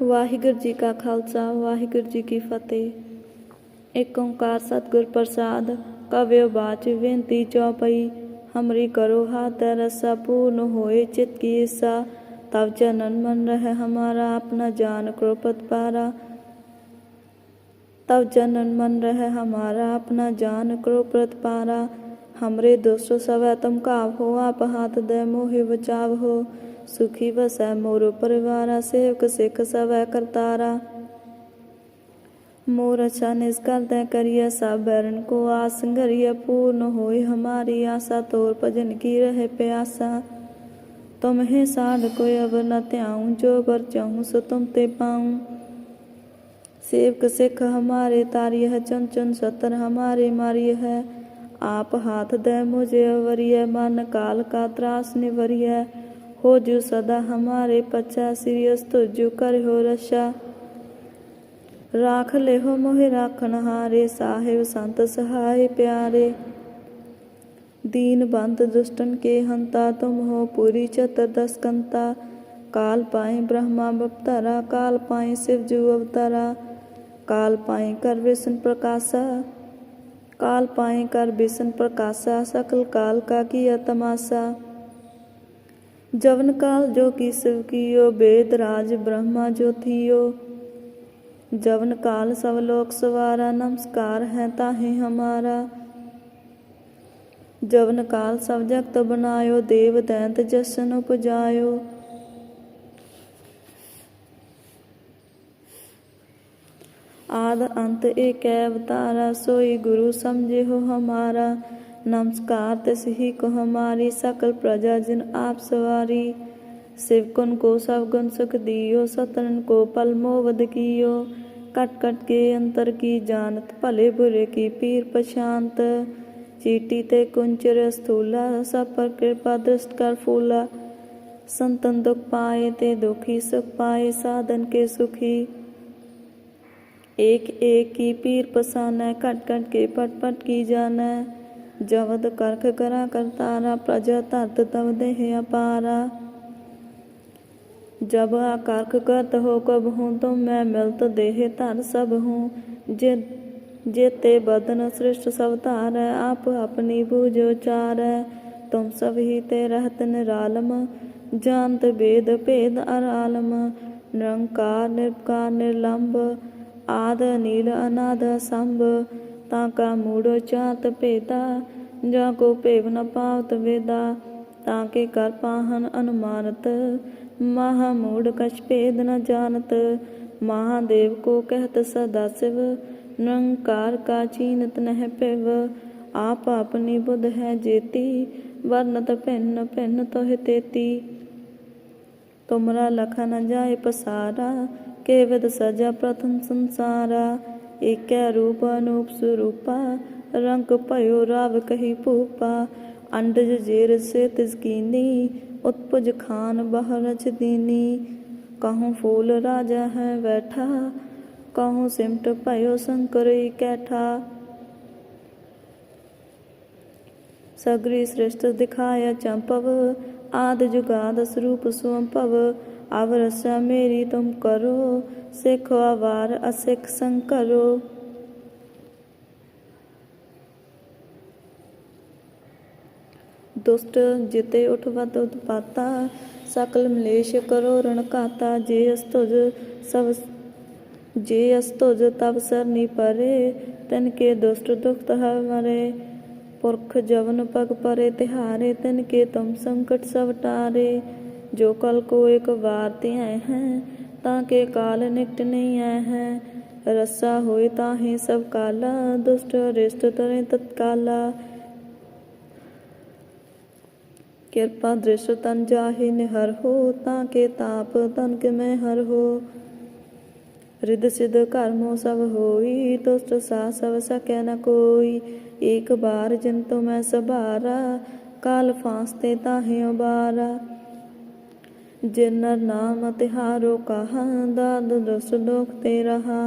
वाहिगुरू जी का खालसा वाहिगुरू जी की फतेह। एक ओंकार सतगुर प्रसाद कव्यो बाच बेनती चौपई। हमरी करो हाथ रसा पूर्ण होए चित की इच्छा। तब चरणन मन रह हमारा अपना जान कृपत पारा। तब चरणन मन रह हमारा अपना जान कृपत पारा। हमरे दुष्ट सब तुम काव हो आप हाथ दे मोहि बचाव हो। सुखी बसै मोर परिवारा सेवक सिख सब करतारा। मोर अच्छा निष्कर तय करिय सब बैरन को आस संगरिय। पूर्ण होए हमारी आशा तोर भजन की रहे प्यासा। तुम्हें साध कोई अब न त्याऊं जो बर चाहूं सो तुम ते पाऊं। सेवक सिख हमारे तारिय है चुन चुन सतर हमारे मारिय है। आप हाथ दे मुझे अवरिय मन काल का त्रास निवरिय। हो जो सदा हमारे पचा सिरियस तो जो कर हो रशा। राख ले हो मोहि राखन हारे साहिब संत सहाय प्यारे। दीन बंद दुष्टन के हंता तुम हो पूरी चतुर्दश कंता। काल पाए ब्रह्मा बपतारा काल पाए शिव जू अवतारा। काल पाए कर विष्णु प्रकाशा काल पाए कर विष्णु प्रकाशा। सकल काल का किया तमाशा। जवन काल जो की शिव कियो वेद राज ब्रह्मा जो थियो। जवन काल सब लोक सवारा नमस्कार है ताहे हमारा। जवन काल सब जगत बनायो देव दैंत जसन उपजायो। आद अंत एक अवतारा सोई गुरु समझे हो हमारा। नमस्कार तिस ही को हमारी सकल प्रजा जिन आप सवारी। शिव कुन को सब गुण सुख दियो सतरन को पल मोवद कियो। कट कट के अंतर की जानत भले बुरे की पीर पशांत। चीटी ते कुंचर स्थूला सब पर कृपा दृष्ट कर फूला। संतन दुख पाए ते दुखी सुख पाए साधन के सुखी। एक एक की पीर पसाना कट कट के पट पट की जाना। जवद करख करा करतारा प्रजा तरत तब देह अपारा। जब आकर्ख करत हो कब हूँ तुम मैं मिलत देह तर सब हूँ। जेते बदन सृष्ट सब तार आप अपनी बूझो चार। तुम सब ही ते रहत निरालम जानत वेद भेद अरालम। निरंकार निर्विकार निर्लंब आद नील अनाद संभ। ताका मूढ़ चात भेदा जाको भेव न पावत वेदा। ताके कर पाहन अनुमानत महामूढ़ कछ भेद न जानत। महादेव को कहत सदा शिव निरंकार का चीनत नह पिव। आप अपनी बुध है जेती वर्णत भिन्न भिन्न तोहि तेती। तुमरा लखा न जाए पसारा के विद सजा प्रथम संसारा। एक रूप अनूप स्वरूपा रंग भयो राव कही भूपा। अंडज जेर से तिजकीनी उत्पुज खान बहरच दीनी। कहूँ फूल राजा है बैठा कहूँ सिमट भयो शंकर कैठा। सगरी सृष्ट दिखाया चंपव आद जुगाद स्वरूप स्वंपव। अब रसा मेरी तुम करो सिखो अवार असिख संग करो। दुष्ट जिते उठवत उत्पाता सकल मलेश करो रण काता। जे अस्तुज तब सरनी परे तिनके दुष्ट दुखत हर मरे। पुरख जवन पग परे तिहारे तिनके तुम संकट सब टारे। जो कल को एक बार त्याए हैं ताके काल निकट नहीं आए हैं। रस्सा होए ताहे सब काला दुष्ट रिष्ट तरे तत्काला। कृपा दृष्ट तन जाहि निहर हो ताके ताप तन के में हर हो। रिद सिद्ध कर्मो सब होई दुष्ट सा सब सके न कोई। एक बार जिन तुम्हें सबारा काल फांसते ताहे उबारा। जिनर नाम तिहारो कहा दाद दुष्ट दुख ते रहा।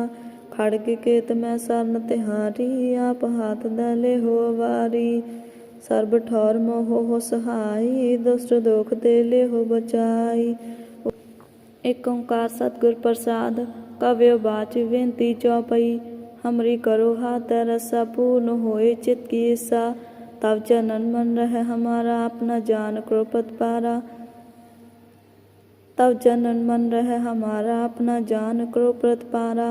खड़ग केत में सरन तिहारी आप हाथ दले हो वारी। सर्ब ठौर मोह हो सहाई दुष्ट दुख ते ले हो बचाई। एक ओंकार सतगुर प्रसाद कव्यो बाच बेनती चौपई। हमरी करो हाथ रसा पूर्ण होए चित की इच्छा। तब चरणन मन रहे हमारा अपना जान करो पद पारा। तब चरणन मन रहे हमारा अपना जान करो प्रत पारा।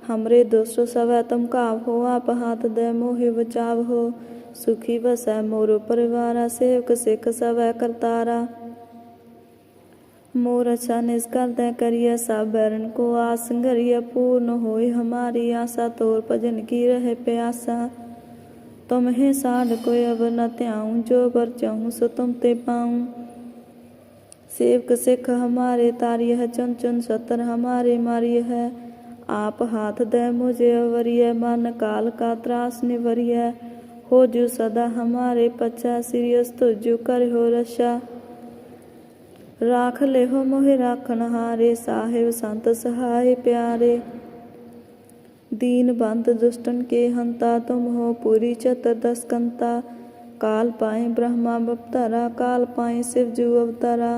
हमरे दोस्तों सब तुम काव हो आप हाथ दे मोहि बचाव हो। सुखी बसै मोरो परिवारा सेवक सिख सब करतारा। मोर अच्छा निष्कर दे करिय सब बैरन को आस संगरिय। पूर्ण होए हमारी आशा तोर भजन की रहे प्यासा। तुम्हें साढ़ कोई अब न त्याऊं जो बर चाहूं सो तुम ते पाऊं। सेवक सिख हमारे तारिय है चुन चुन सतर हमारे मारिय है। आप हाथ दे मुझे अवरिय मन काल का त्रास निवरिय। हो जो सदा हमारे पच्छा सिरियस तो जो कर हो रशा। राख ले हो मोहि राखन हारे साहिब संत सहाय प्यारे। दीन बंद दुष्टन के हंता तुम हो पूरी चतुर्दश कंता। काल पाए ब्रह्मा अवतारा काल पाए शिव जू अवतारा।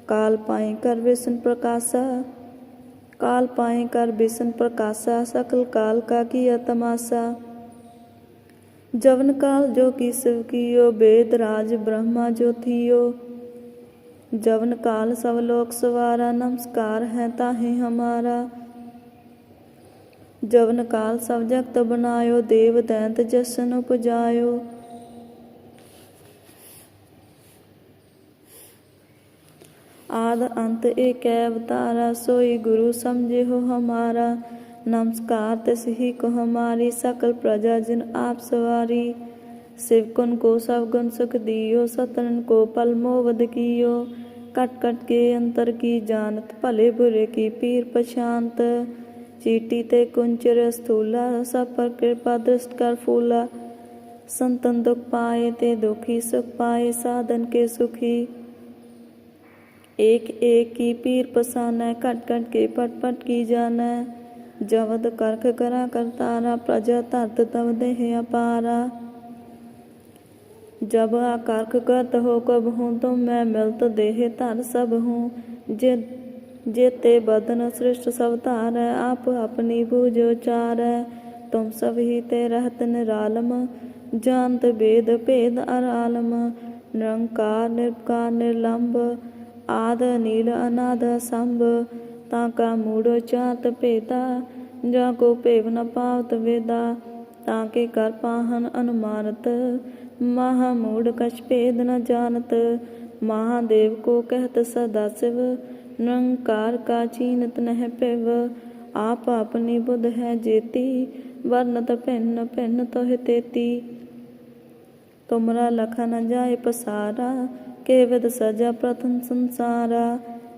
काल पाए कर विष्णु प्रकाशा काल पाए कर विष्णु प्रकाशा। सकल काल का किया तमाशा। जवन काल जो की शिव कियो वेद राज ब्रह्मा जो थियो। जवन काल सब लोक सवारा नमस्कार है ताहे हमारा। जवन काल सब जगत बनायो देव दैंत जसन उपजायो। आद अंत एक अवतारा सोई गुरु समझे हो हमारा। नमस्कार तिस ही को हमारी सकल प्रजा जिन आप सवारी। शिव कुन को सब गुण सुख दियो सतन को पल मोवद कियो। कट कट के अंतर की जानत भले बुरे की पीर पशांत। चीटी ते कुंचर स्थूला सब पर कृपा दृष्ट कर फूला। संतन दुख पाए ते दुखी सुख पाए साधन के सुखी। एक एक की पीर पसाना कट कट के पट पट की जाना। जवद करख करा करतारा प्रजा तरत तब देह अपारा। जब आकर्ख गत हो कब हूँ तुम मैं मिलत देह तर सब हूँ। जेते बदन सृष्ट सब तार आप अपनी भुजो चार। तुम सब ही ते रहत निरालम जानत वेद भेद अरालम। निरंकार निर्विकार निर्लंब आद नील अनाद संभ। ताका मूढ़ चात भेदा जाको भेव न पावत वेदा। ताके कर पाहन अनुमानत महामूढ़ कछ भेद न जानत। महादेव को कहत सदा शिव निरंकार का चीनत नह पिव। आप अपनी बुध है जेती वर्णत भिन्न भिन्न तोह तेती। तुमरा लखा न जाए पसारा के विद सजा प्रथम संसारा।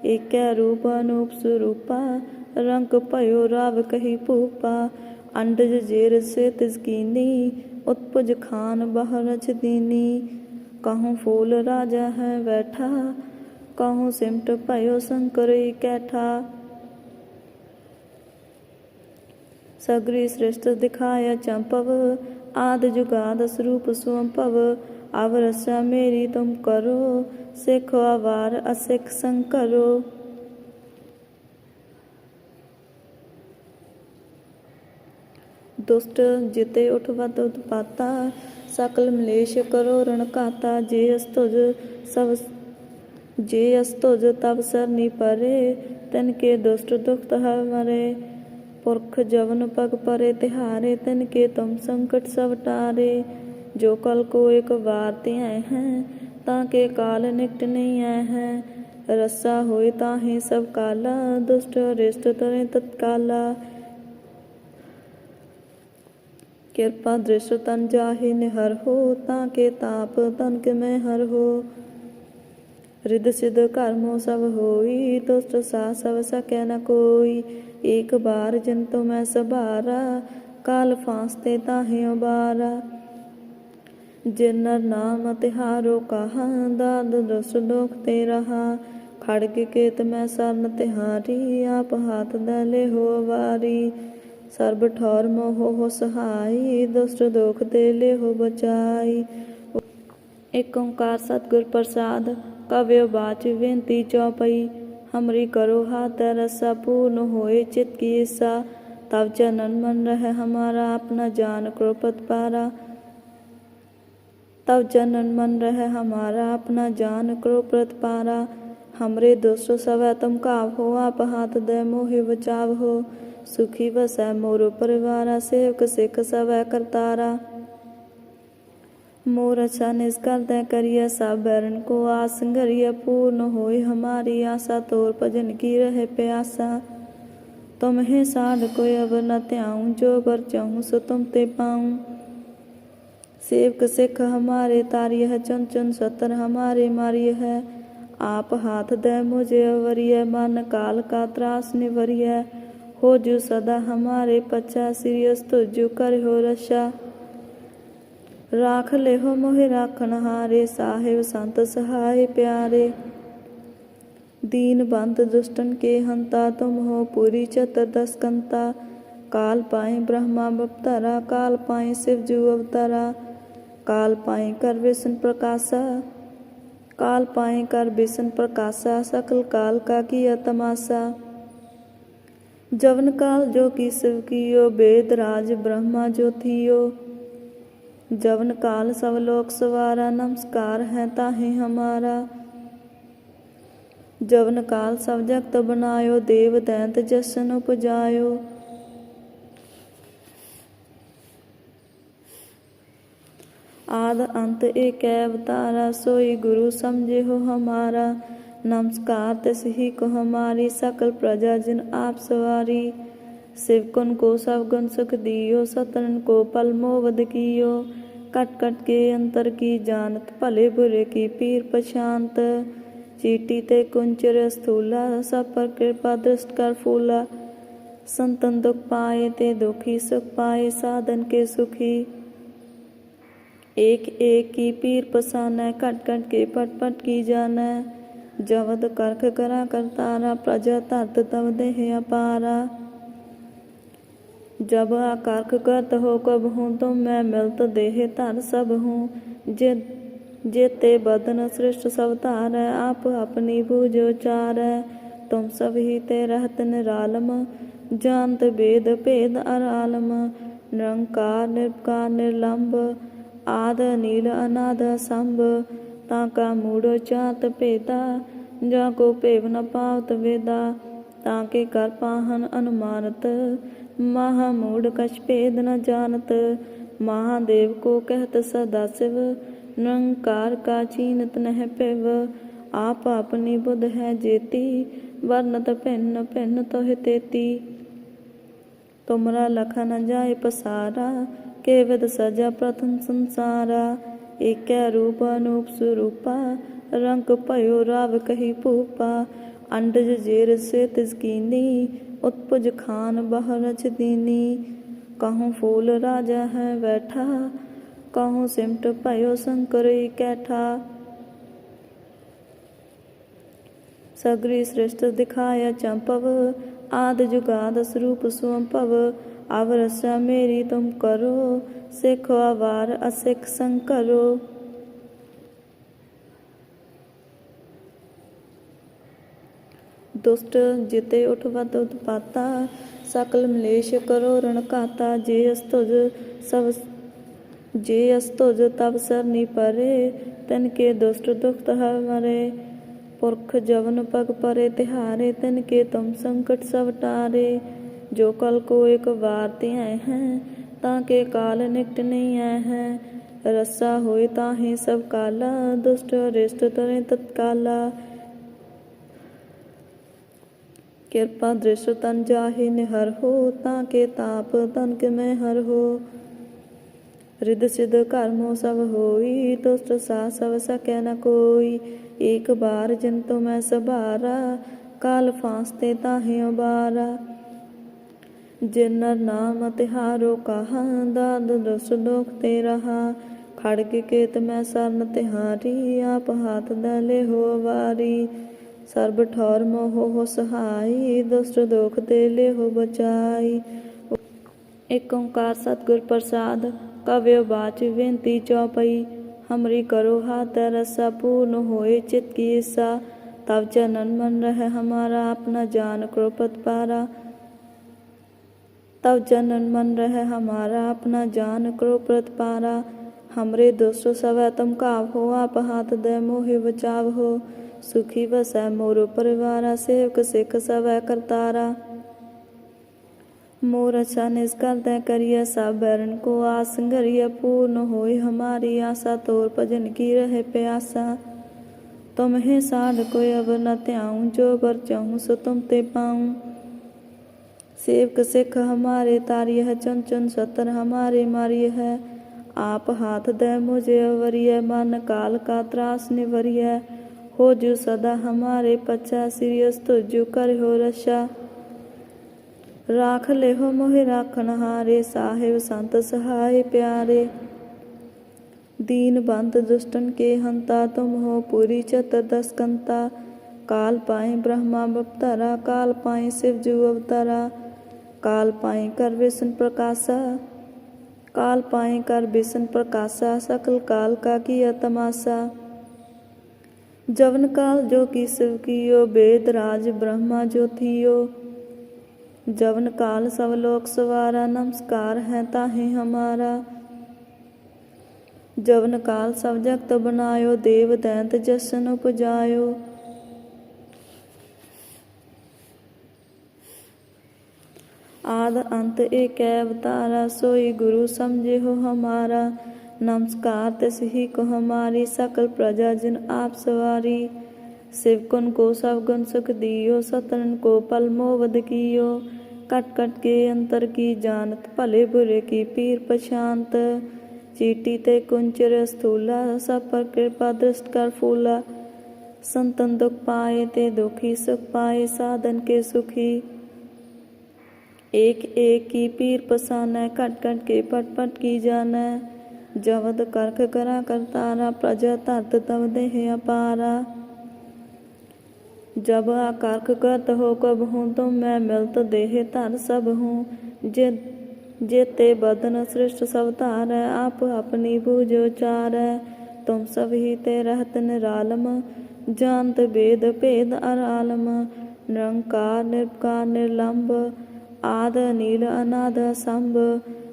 एक रूप अनूप स्वरूपा रंग भयो राव कही भूपा। अंडज जेर से तिजकीनी उत्पुज खान बहरच दीनी। कहूँ फूल राजा है बैठा कहूँ सिमट भयो शंकर कैठा। सगरी सृष्ट दिखाया चंपव आद जुगाद स्वरूप स्वंपव। अब रक्षा मेरी तुम करो सिखो अवार असिख संकरो। दुष्ट जिते उठवत उत्पाता सकल मलेश करो रण काता। जे अस्तुज तब सरनी परे तिनके दुष्ट दुख मरे। पुरख जवन पग परे तिहारे तिनके तुम संकट सब टारे। जो कल को एक बार त्याए हैं ताके काल निकट नहीं आए हैं। रस्सा होए ताहे सब काला दुष्ट रिष्ट तरे तत्काला। कृपा दृष्ट तन जाहि निहर हो ताके ताप तन के में हर हो। रिद सिद्ध कर्मो सब होई दुष्ट सा सब सकै न कोई। एक बार जिन तो मैं सबारा काल फांसते ताहे उबारा। जिन नर नाम तिहारो कहा दाद दुष्ट दुख ते रहा। खड़ग केत मैं सरन तिहारी आप हाथ दले हो वारी। सर्ब ठौर मोह हो सहाई दुष्ट दुख ते ले हो बचाई। एक ओंकार सतगुर प्रसाद कव्यो बाच बेनती चौपई। हमरी करो हाथ रसा पूर्ण होए चित की ईसा। तब चनन मन रह हमारा अपना जान कृपत पारा। तब जनन मन रह हमारा अपना जान कृपत पारा। हमरे दुष्ट सब तुम काव हो आप हाथ दे मोहि बचाव हो। सुखी बसै मोर परिवारा सेवक सिख सब करतारा। मोर अच्छा निष्कर दे करिय सब बैरन को आस घरिय पूर्ण होए हमारी आशा। तोर भजन की रहे प्यासा। तुम्हें साध कोई अब न त्याऊं जो बर चाहूं सो तुम ते पाऊं। सेवक सिख हमारे तारिय है चुन चुन सतर हमारे मारिय है। आप हाथ दे मुझे अवरिय मन काल का त्रास निवरिय। हो जू सदा हमारे पच्चा सिरियस तुझु कर हो रशा। राख ले हो मोहि राखन हारे साहिब संत सहाय प्यारे। दीन बंद दुष्टन के हंता तुम हो पूरी चतुर्दश कंता। काल पाए ब्रह्मा अवतारा काल पाए शिव जू अवतारा। काल पाए कर विष्णु प्रकाशा काल पाए कर विष्णु प्रकाशा। सकल काल का किया तमाशा। जवन काल जो की शिव कियो वेद राज ब्रह्मा जो थियो। जवन काल सब लोक सवारा नमस्कार है ताहि हमारा। जवन काल सब जगत बनायो देव दैंत जसन उपजायो। आद अंत एक अवतारा सोई गुरु समझे हो हमारा। नमस्कार तिस ही को हमारी सकल प्रजा जिन आप सवारी। शिव कुन को सब गुण सुख दियो सतन को पल मोवद कियो। कट कट के अंतर की जानत भले बुरे की पीर पशांत। चीटी ते कुंचर स्थूला सब पर कृपा दृष्ट कर फूला। संतन दुख पाए ते दुखी सुख पाए साधन के सुखी। एक एक की पीर पसाना कट कट के पट पट की जाना। जवद करख करा करतारा प्रजा तरत तब देह अपारा। जब आकर्ख करत हो कब हूँ तुम मैं मिलत देह तर सब हूँ। जेते बदन सृष्ट सब तारै आप अपनी भुजो चारै। तुम सब ही ते रहत निरालम जानत वेद भेद अरालम। निरंकार निर्विकार निर्लंब आद नील अनाद असंभ। ताका मूढ़ो चात भेदा जाको भेव न पावत वेदा। ताके कर पाहन अनुमानत महामूढ़ कछ भेद न जानत। महादेव को कहत सदा शिव निरंकार का चीनत नह पिव। आप अपनी बुध है जेती वर्णत भिन्न भिन्न तोहि तेती। तुमरा लखा न जाय पसारा के विद सजा प्रथम संसारा। एक रूप अनूप स्वरूपा रंग भयो राव कही भूपा। अंडज जेर से तिजकीनी उत्पुज खान बहरच दीनी। कहूँ फूल राजा है बैठा कहूँ सिमट भयो शंकर कैठा। सगरी सृष्ट दिखाया चंपव आद जुगाद स्वरूप स्वंपव। अब रसा मेरी तुम करो सिखो अवार असिख संग करो। दुष्ट जिते उठवत उत्पाता सकल मलेश करो रण काता। जे अस्तुज तब सरनी परे तिनके दुष्ट दुख मरे। पुरख जवन पग परे तिहारे तिनके तुम संकट सब टारे। जो कल को एक बार त्याय हैं ताके काल निकट नहीं आए हैं। रस्सा होए ताहे सब काला दुष्ट अरिष्ट तरे तत्काला। कृपा दृष्ट तन जाहि निहर हो ताके ताप तनक में हर हो। रिद सिद्ध कर्मो सब होई दुष्ट सा सब सकै न कोई। एक बार जिन तो मैं सबारा काल फांसते ताहि उबारा। जिन नर नाम तिहारो कहा दाद दुष्ट दुख ते रहा। खड़ग केत मैं सरन तिहारी आप हाथ दले हो वारी। सर्ब ठौर मोह हो सहाई दुष्ट दुख ते ले हो बचाई। एक ओंकार सतगुर प्रसाद कव्य बाच बेनती चौपई। हमरी करो हाथ रसा पूर्ण होए चित की ईसा। तब चरणन मन रहे हमारा अपना जान क्रोपत पारा। तब चरणन मन रहे हमारा अपना जान क्रोपत पारा। हमरे दुष्ट सब तुम काव हो, आप हाथ दे मोहि बचाव हो। सुखी बसै मोर परिवारा, सेवक सिख सब करतारा। मोर अच्छा निष्कर तय करिय, सब बैरन को आस संगरिय। पूर्ण होय हमारी आशा, तोर भजन की रहे प्यासा। तुम्हें साध कोई अब न त्याऊँ, जो बर चाहूँ सो तुम ते पाऊँ। सेवक सिख हमारे तारिय है, चुन चुन सतर हमारे मारिय है। आप हाथ दे मुझे अवरिय, मन काल का त्रास निवरिय। हो जो सदा हमारे पच्चा, सिरियस तो जो कर हो रक्षा। राख ले हो मोहि राखन हारे, साहिब संत सहाय प्यारे। दीन बंद दुष्टन के हंता, तुम हो पूरी चतुर्दश कंता। काल पाए ब्रह्मा अवतारा, काल पाए शिव जू अवतारा। काल पाए कर विष्णु प्रकाशा, काल पाए कर विष्णु प्रकाशा। सकल काल का किया तमाशा। जवन काल जो की शिव कियो, वेद राज ब्रह्मा जो थियो। जवन काल सब लोक सवारा, नमस्कार है ताहे हमारा। जवन काल सब जगत बनायो, देव दैंत जसन उपजायो। आद अंत एक अवतारा, सोई गुरु समझे हो हमारा। नमस्कार तिस ही को हमारी, सकल प्रजा जिन आप सवारी। शिव कुन को सब गुण सुख दियो, सतरन को पल मोवध कियो। कट कट के अंतर की जानत, भले बुरे की पीर पछानत। चीटी ते कुंचर स्थूला, सब पर कृपा दृष्ट कर फूला। संतन दुख पाए ते दुखी, सुख पाए साधन के सुखी। एक एक की पीर पसाना, कट कट के पट पट की जाना। जवद करख करा करतारा, प्रजा तरत तब देह अपारा। जब आकर्ख गत हो कब हूँ, तुम मैं मिलत देह तर सब हूँ। जेते बदन सृष्ट सब तारै, आप अपनी भुजो चारै। तुम सब ही ते रहत निरालम, जानत वेद भेद अरालम। निरंकार निर्विकार निर्लंब, आद नील अनाद असंभ।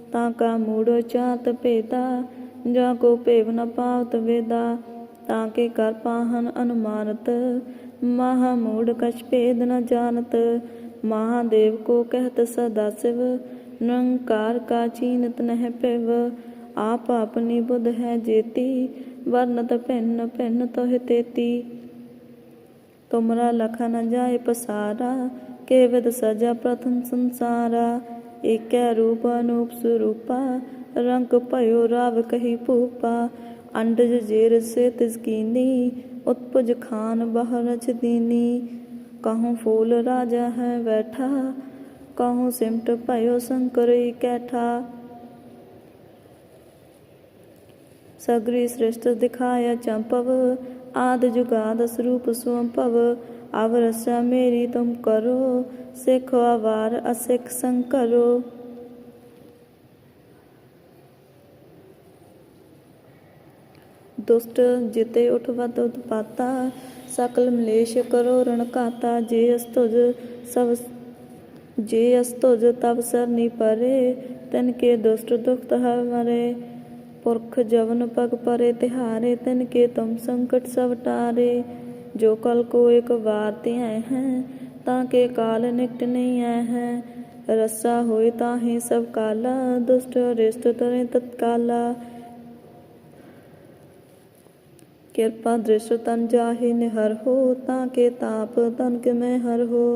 ताका मूढ़ चात भेदा, जाको भेव न पावत वेदा। ताके कर पाहन अनुमानत, महामूढ़ कछ भेद न जानत। महादेव को कहत सदा शिव, निरंकार का चीनत नह पिव। आप अपनी बुध है जेती, वर्णत भिन्न भिन्न तोहि तेती। तुमरा लखा न जाय पसारा, के विद सजा प्रथम संसारा। एक रूप अनूप स्वरूपा, रंग भयो राव कही भूपा। अंडज जेर से तिज कीनी, उत्पुज खान बह रच दीनी। कहूँ फूल राजा है बैठा, कहूँ सिमट भयो शंकर कैठा। सगरी सृष्ट दिखाया चंपव, आद जुगाद स्वरूप स्वंपव। अवरसा मेरी तुम करो, सिखो अवार असिख संग करो। दुष्ट जिते उठवत उत्पाता, सकल मलेश करो रण काता। जे अस्तुज तब सरनी परे, तिनके दुष्ट दुख हर मरे। पुरख जवन पग परे तिहारे, तिनके तुम संकट सब टारे। जो कल को एक बार त्याए हैं, ताके काल निकट नहीं आए हैं। रस्सा होए ताहि सब काला, दुष्ट रिष्ट तरे तत्काला। कृपा दृष्ट तन जाहि निहर हो, ताके ताप तनक में हर हो।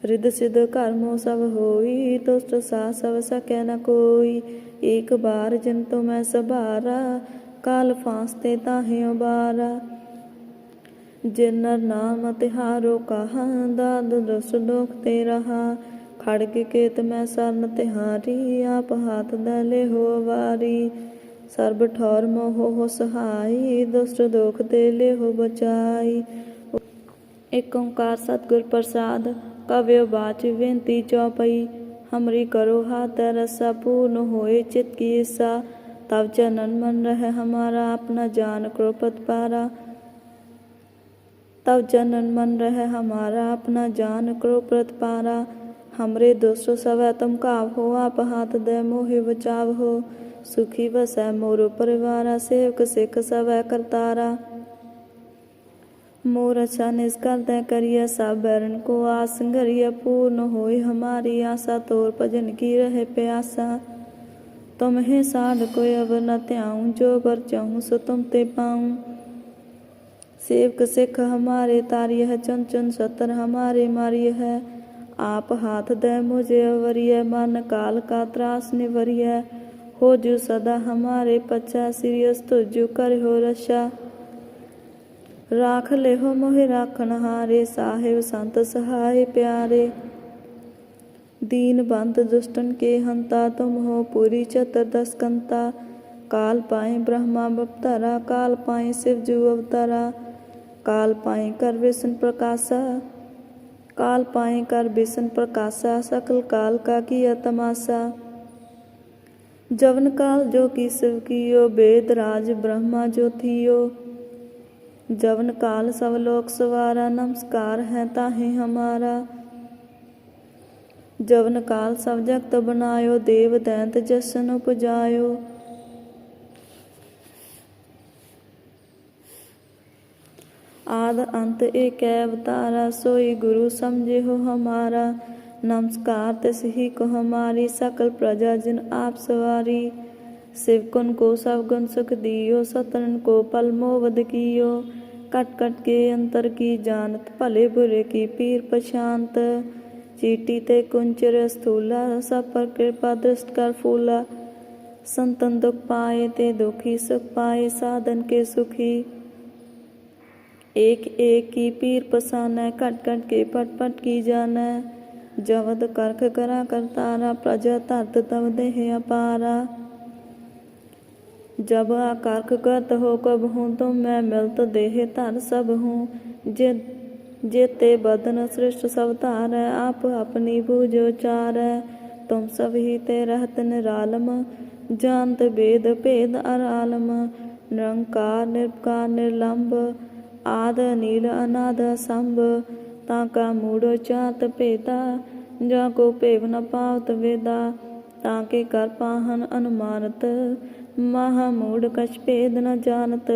रिद सिद्ध कर्मो सब होई, दुष्ट सा सब सकै न कोई। एक बार जिन तुम्हें सबारा, काल फांसते ताहि उबारा। जिन नर नाम तिहारो कहा, दाद दुष्ट दुख ते रहा। खड़ग केत में सरन तिहारी, आप हाथ दले हो वारी। सर्ब ठौर मोह हो सहाई, दुष्ट दुख ते ले हो बचाई। एक ओंकार सतगुर प्रसाद, कव्य बाच बेनती चौपई। हमरी करो हाथ रसा, पूर्ण होए चित की इच्छा। तब चरणन मन रहे हमारा, अपना जान क्रोपत पारा। तब जनन मन रह हमारा, अपना जान करो प्रतिपारा। हमरे दुष्ट सवै तुम काव हो, आप हाथ दे मोहि बचाव हो। सुखी बसै मोर परिवारा, सेवक सिख सवै करतारा। मोर अच्छा निष्कर तय करिय, सब बैरन को आस संगरिय। पूर्ण होय हमारी आशा, तोर भजन की रहे प्यासा। तुम्हें साध कोई अब न त्याऊँ, जो बर चाहूँ सो तुम ते पाऊँ। सेवक सिख हमारे तारिय है, चुन चुन सतर हमारे मारिय है। आप हाथ दे मुझे अवरिय, मन काल का त्रास निवरिय। हो जो सदा हमारे पच्छा, सिरियस तुझो कर हो रक्षा। राख ले हो मोहि राखन हारे, साहिब संत सहाय प्यारे। दीन बंद दुष्टन के हंता, तुम हो पूरी चतुर्दश कंता। काल पाए ब्रह्मा अवतारा, काल पाए शिव जू अवतारा। काल पाए कर विष्णु प्रकाशा, काल पाए कर विष्णु प्रकाशा। सकल काल का किया तमाशा। जवन काल जो की शिव कियो, वेद राज ब्रह्मा जो थियो। जवन काल सब लोक सवारा, नमस्कार है ताहे हमारा। जवन काल सब जगत बनायो, देव दैंत जसन उपजायो। आद अंत एक अवतारा, सोई गुरु समझे हो हमारा। नमस्कार तिस ही को हमारी, सकल प्रजा जिन आप सवारी। शिव कुन को सब गुण सुख दियो, सतरन को पल मोवध कियो। कट कट के अंतर की जानत, भले बुरे की पीर पशांत। चीटी ते कुंचर स्थूला, सब पर कृपा दृष्ट कर फूला। संतन दुख पाए ते दुखी, सुख पाए साधन के सुखी। एक एक की पीर पसाना, कट कट के पट पट की जाना। जवद करख करा करतारा, प्रजा तरत तब देह अपारा। जब आकर्ख करत हो कब हूँ, तुम मैं मिलत देह तर सब हूँ। जेते बदन सृष्ट सब तारै, आप अपनी भुजो चारै। तुम सब ही ते रहत निरालम, जानत वेद भेद अर आलम। निरंकार निर्विकार निर्लंब, आद नील अनाद असंभ। ताका मूढ़ चात भेदा, जाको भेव न पावत वेदा। ताके कर पाहन अनुमानत, महामूढ़ कछ भेद न जानत।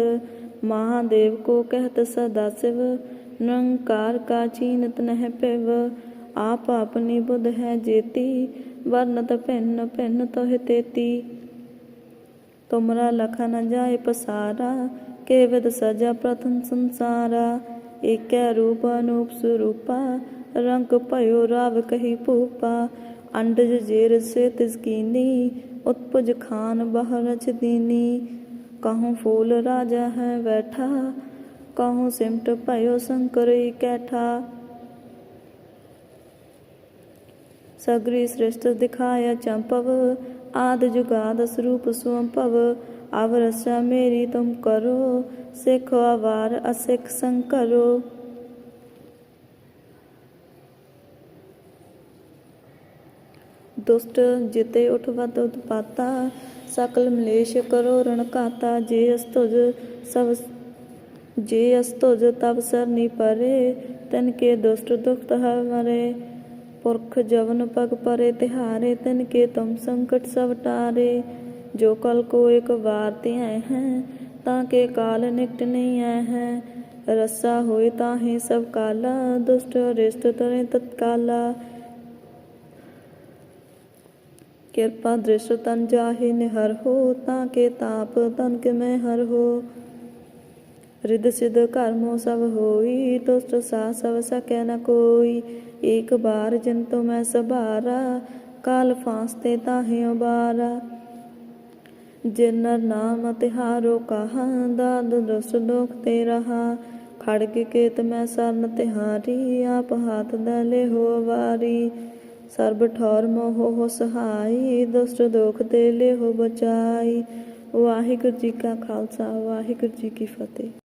महादेव को कहत सदा शिव, निरंकार का चीनत नह पिव। आप अपनी बुध है जेती, वर्णत भिन्न भिन्न तोहि तेती। तुमरा लखा न जाए पसारा, के विद सजा प्रथम संसारा। एक रूप अनूप स्वरूपा, रंग भयो राव कही भूपा। अंडज जेर से तिजकीनी, उत्पुज खान बहरच दीनी। कहूँ फूल राजा है बैठा, कहूँ सिमट भयो शंकर कैठा। सगरी सृष्ट दिखाया चंपव, आद जुगाद स्वरूप स्वंपव। अब रक्षा मेरी तुम करो, सिखो अवार असिख संकरो। दुष्ट जिते उठवत उत्पाता, सकल मलेश करो रण काता। जे अस्तुज तब सरनी परे, तिनके दुष्ट दुख मरे। पुरख जवन पग परे तिहारे, तिनके तुम संकट सब टारे। जो कल को एक बार त्याए हैं, ताके काल निकट नहीं आए हैं। रस्सा होए ताहे सब काला, दुष्ट रिष्ट तरे तत्काला। कृपा दृष्ट तन जाहि निहर हो, ताके ताप तन के में हर हो। रिद सिद्ध कर्मो सब होई, दुष्ट सा सब सकै न कोई। एक बार जिन तो मैं सबारा, काल फांसते ताहि उबारा। जिन नर नाम तिहारो कहा, दाद दुष्ट दुख ते रहा। खड़ग केत मैं सरन तिहारी, आप हाथ दले हो वारी। सर्ब ठौर मोह हो सहाई, दुष्ट दुख ते ले हो बचाई। वाहिगुरु जी का खालसा, वाहिगुरु जी की फतेह।